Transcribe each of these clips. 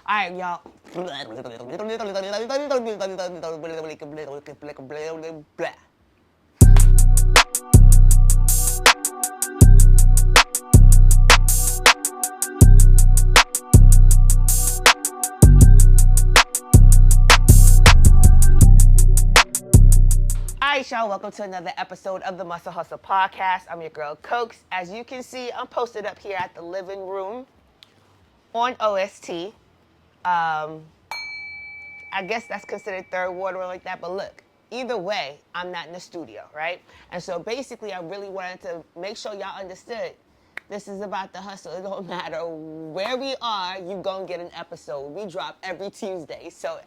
All right, y'all. All right, y'all, welcome to another episode of the Muscle Hustle Podcast. I'm your girl, Cokes. As you can see, I'm posted up here at the living room on OST. I guess that's considered third ward or like that, but look, either way, I'm not in the studio, right? And so basically, I really wanted to make sure y'all understood this is about the hustle. It don't matter where we are, you gonna get an episode. We drop every Tuesday, so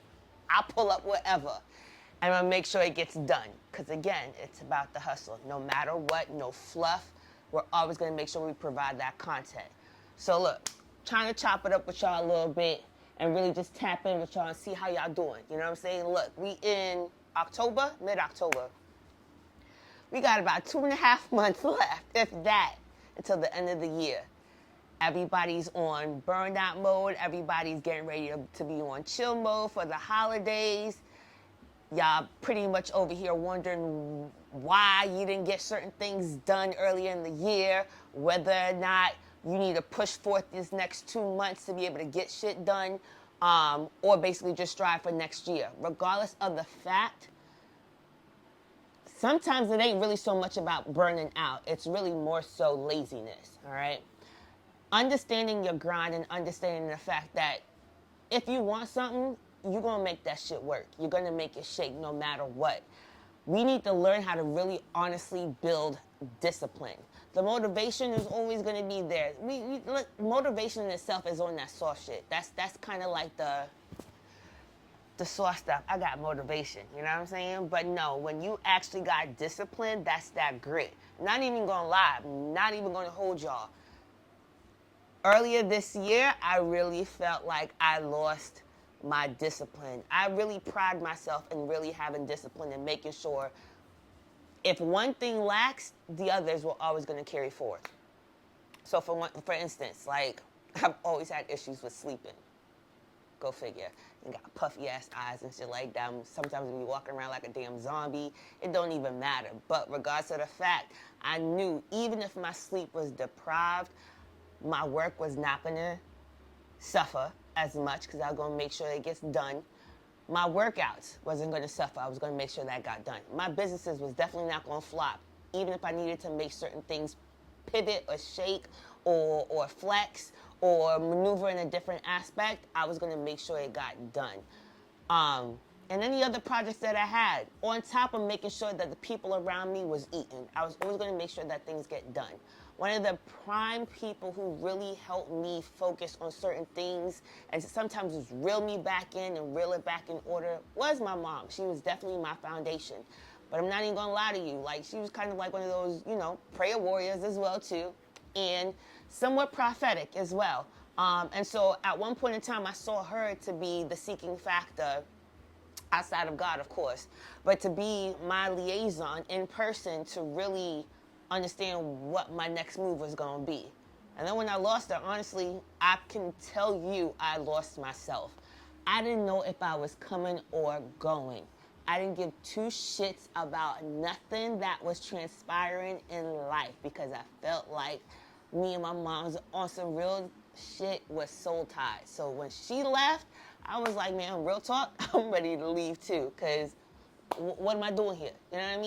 I'll pull up whatever. And I'm gonna make sure it gets done. Because again, it's about the hustle. No matter what, no fluff. We're always gonna make sure we provide that content. So look, trying to chop it up with y'all a little bit and really just tap in with y'all and see how y'all doing. You know what I'm saying? Look, we in October, mid-October. We got about 2.5 months left, if that, until the end of the year. Everybody's on burnout mode. Everybody's getting ready to be on chill mode for the holidays. Y'all pretty much over here wondering why you didn't get certain things done earlier in the year, whether or not you need to push forth these next 2 months to be able to get shit done, or basically just strive for next year. Regardless of the fact, sometimes it ain't really so much about burning out. It's really more so laziness, all right? Understanding your grind and understanding the fact that if you want something, you're going to make that shit work. You're going to make it shake no matter what. We need to learn how to really honestly build discipline. The motivation is always going to be there. Look, motivation in itself is on that soft shit. That's kind of like the soft stuff. I got motivation, you know what I'm saying? But no, when you actually got discipline, that's that grit. Not even going to lie. Not even going to hold y'all. Earlier this year, I really felt like I lost my discipline. I really pride myself in really having discipline and making sure if one thing lacks, the others were always going to carry forth. So for instance, like I've always had issues with sleeping. Go figure. You got puffy ass eyes and shit like that. Sometimes we be walking around like a damn zombie. It don't even matter. But regardless of the fact, I knew even if my sleep was deprived, my work was not going to suffer as much because I was going to make sure it gets done. My workouts wasn't going to suffer. I was going to make sure that got done. My businesses was definitely not going to flop. Even if I needed to make certain things pivot or shake or flex or maneuver in a different aspect, I was going to make sure it got done. And any other projects that I had, on top of making sure that the people around me was eating, I was always going to make sure that things get done. One of the prime people who really helped me focus on certain things and sometimes just reel me back in and reel it back in order was my mom. She was definitely my foundation. But I'm not even gonna lie to you. Like, she was kind of like one of those, prayer warriors as well too. And somewhat prophetic as well. And so at one point in time, I saw her to be the seeking factor outside of God, of course, but to be my liaison in person to really understand what my next move was going to be. And then when I lost her, honestly, I can tell you I lost myself. I didn't know if I was coming or going. I didn't give two shits about nothing that was transpiring in life because I felt like me and my mom was on some real shit with soul ties. So when she left, I was like, man, real talk, I'm ready to leave too because what am I doing here? You know what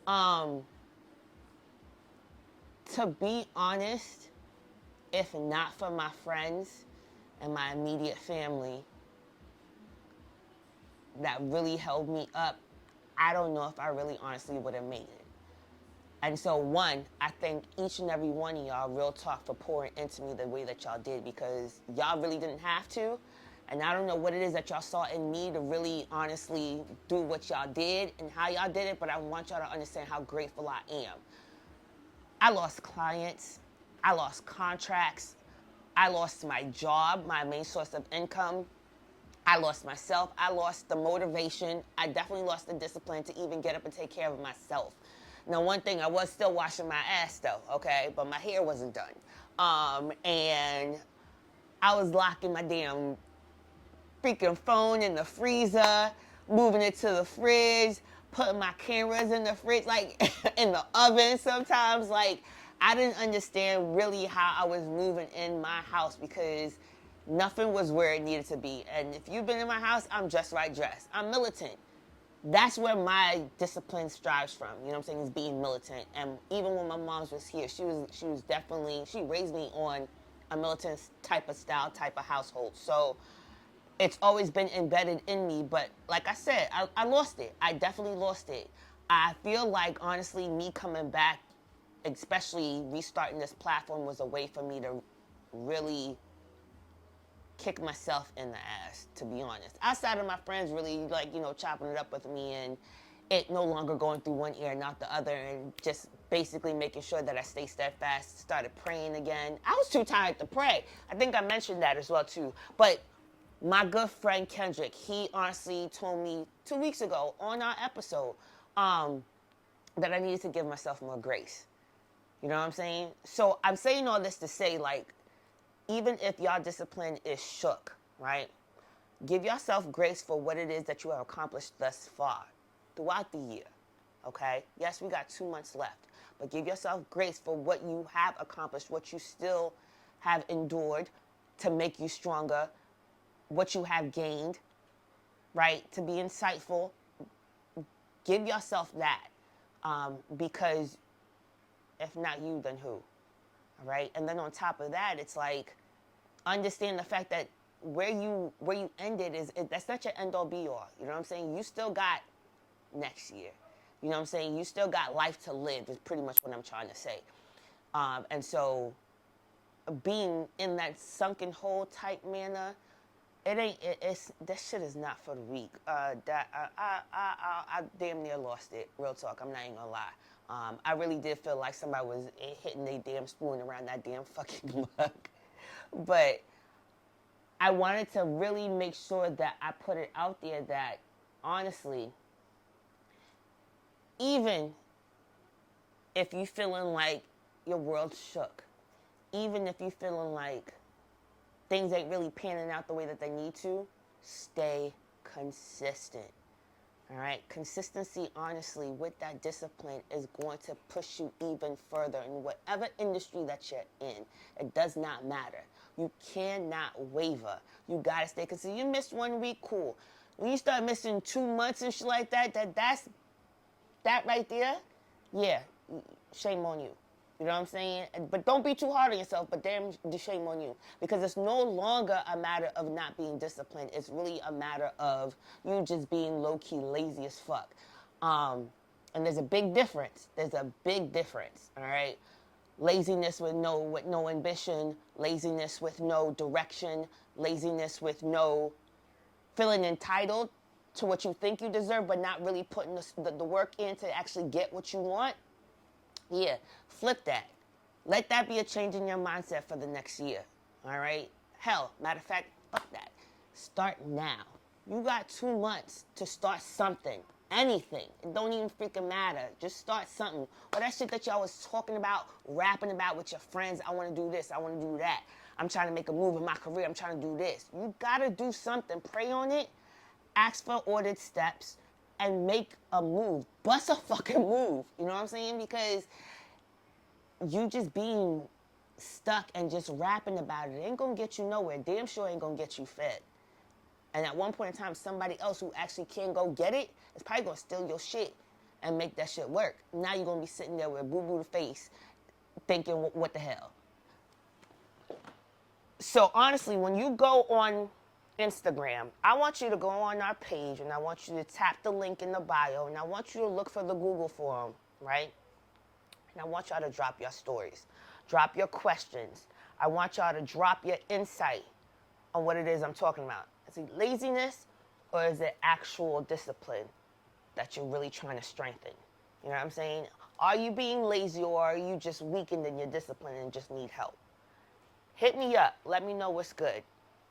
I mean? To be honest, if not for my friends and my immediate family that really held me up, I don't know if I really honestly would have made it. And so one, I thank each and every one of y'all, real talk, for pouring into me the way that y'all did because y'all really didn't have to. And I don't know what it is that y'all saw in me to really honestly do what y'all did and how y'all did it, but I want y'all to understand how grateful I am. I lost clients, I lost contracts, I lost my job, my main source of income, I lost myself, I lost the motivation, I definitely lost the discipline to even get up and take care of myself. Now, one thing, I was still washing my ass though, okay, but my hair wasn't done. And I was locking my damn freaking phone in the freezer, moving it to the fridge, putting my cameras in the fridge, like in the oven sometimes. Like, I didn't understand really how I was moving in my house because nothing was where it needed to be. And if you've been in my house, I'm just right dressed. I'm militant. That's where my discipline strives from. You know what I'm saying? Is being militant. And even when my mom was here, she was definitely, she raised me on a militant type of style, type of household. So it's always been embedded in me. But like I said, I lost it. I definitely lost it. I feel like, honestly, me coming back, especially restarting this platform, was a way for me to really kick myself in the ass, to be honest. Outside of my friends really, like, chopping it up with me and it no longer going through one ear and not the other, and just basically making sure that I stay steadfast, started praying again. I was too tired to pray. I think I mentioned that as well too. But my good friend Kendrick, he honestly told me 2 weeks ago on our episode that I needed to give myself more grace. You know what I'm saying? So I'm saying all this to say, like, even if y'all discipline is shook, right? Give yourself grace for what it is that you have accomplished thus far throughout the year, okay? Yes, we got 2 months left, but give yourself grace for what you have accomplished, what you still have endured to make you stronger, what you have gained, right? To be insightful. Give yourself that, because if not you, then who? All right. And then on top of that, it's like, understand the fact that where you ended that's not your end all be all. You know what I'm saying? You still got next year. You know what I'm saying? You still got life to live is pretty much what I'm trying to say. And so being in that sunken hole type manner, it's that shit is not for the weak. I damn near lost it. Real talk. I'm not even gonna lie. I really did feel like somebody was hitting their damn spoon around that damn fucking mug. But I wanted to really make sure that I put it out there that, honestly, even if you feeling like your world shook, even if you feeling like things ain't really panning out the way that they need to, stay consistent. All right? Consistency, honestly, with that discipline is going to push you even further in whatever industry that you're in. It does not matter. You cannot waver. You got to stay consistent. You missed 1 week, cool. When you start missing 2 months and shit like that's that right there, yeah, shame on you. You know what I'm saying? But don't be too hard on yourself, but damn, shame on you. Because it's no longer a matter of not being disciplined. It's really a matter of you just being low-key lazy as fuck. And there's a big difference. There's a big difference, all right? Laziness with no ambition, laziness with no direction, laziness with no feeling entitled to what you think you deserve, but not really putting the work in to actually get what you want. Yeah, flip that. Let that be a change in your mindset for the next year. All right? Hell, matter of fact, fuck that. Start now. You got 2 months to start something. Anything. It don't even freaking matter. Just start something. Or that shit that y'all was talking about, rapping about with your friends. I want to do this. I want to do that. I'm trying to make a move in my career. I'm trying to do this. You got to do something. Pray on it. Ask for ordered steps. And make a move. Bust a fucking move. You know what I'm saying? Because you just being stuck and just rapping about it ain't gonna get you nowhere. Damn sure ain't gonna get you fed. And at one point in time, somebody else who actually can go get it is probably gonna steal your shit and make that shit work. Now you're gonna be sitting there with a boo-boo to face thinking, what the hell? So honestly, when you go on Instagram, I want you to go on our page and I want you to tap the link in the bio and I want you to look for the Google form, right? And I want y'all to drop your stories, drop your questions. I want y'all to drop your insight on what it is I'm talking about. Is it laziness or is it actual discipline that you're really trying to strengthen? You know what I'm saying? Are you being lazy or are you just weakened in your discipline and just need help? Hit me up. Let me know what's good.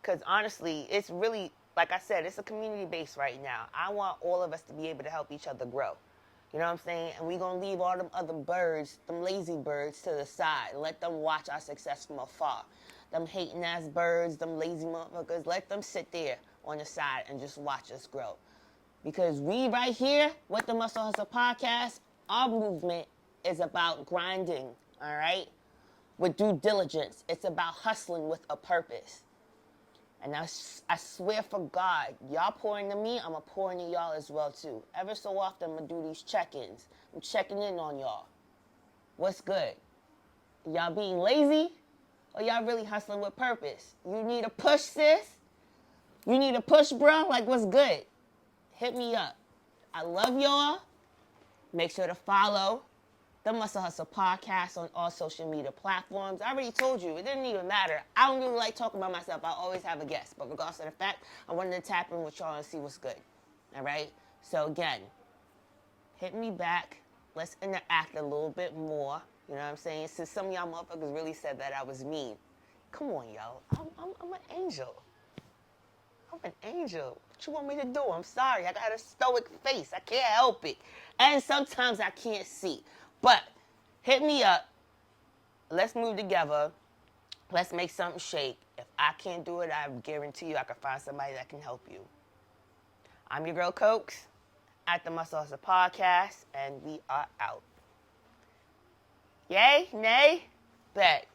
Because honestly, it's really, like I said, it's a community base right now. I want all of us to be able to help each other grow. You know what I'm saying? And we're going to leave all them other birds, them lazy birds, to the side. Let them watch our success from afar. Them hating ass birds, them lazy motherfuckers, let them sit there on the side and just watch us grow. Because we right here with the Muscle Hustle Podcast, our movement is about grinding, all right? With due diligence. It's about hustling with a purpose. And I swear for God, y'all pour into me, I'm going to pour into y'all as well too. Ever so often, I'm going to do these check-ins. I'm checking in on y'all. What's good? Y'all being lazy? Or y'all really hustling with purpose? You need a push, sis? You need a push, bro? Like, what's good? Hit me up. I love y'all. Make sure to follow the Muscle Hustle Podcast on all social media platforms. I already told you, it didn't even matter. I don't really like talking about myself. I always have a guest. But regardless of the fact, I wanted to tap in with y'all and see what's good. All right? So again, hit me back. Let's interact a little bit more. You know what I'm saying? Since some of y'all motherfuckers really said that I was mean. Come on, yo. I'm an angel. I'm an angel. What you want me to do? I'm sorry. I got a stoic face. I can't help it. And sometimes I can't see. But hit me up. Let's move together. Let's make something shake. If I can't do it, I guarantee you I can find somebody that can help you. I'm your girl, Cokes, at the Muscle Hustle Podcast, and we are out. Yay? Nay? Bet.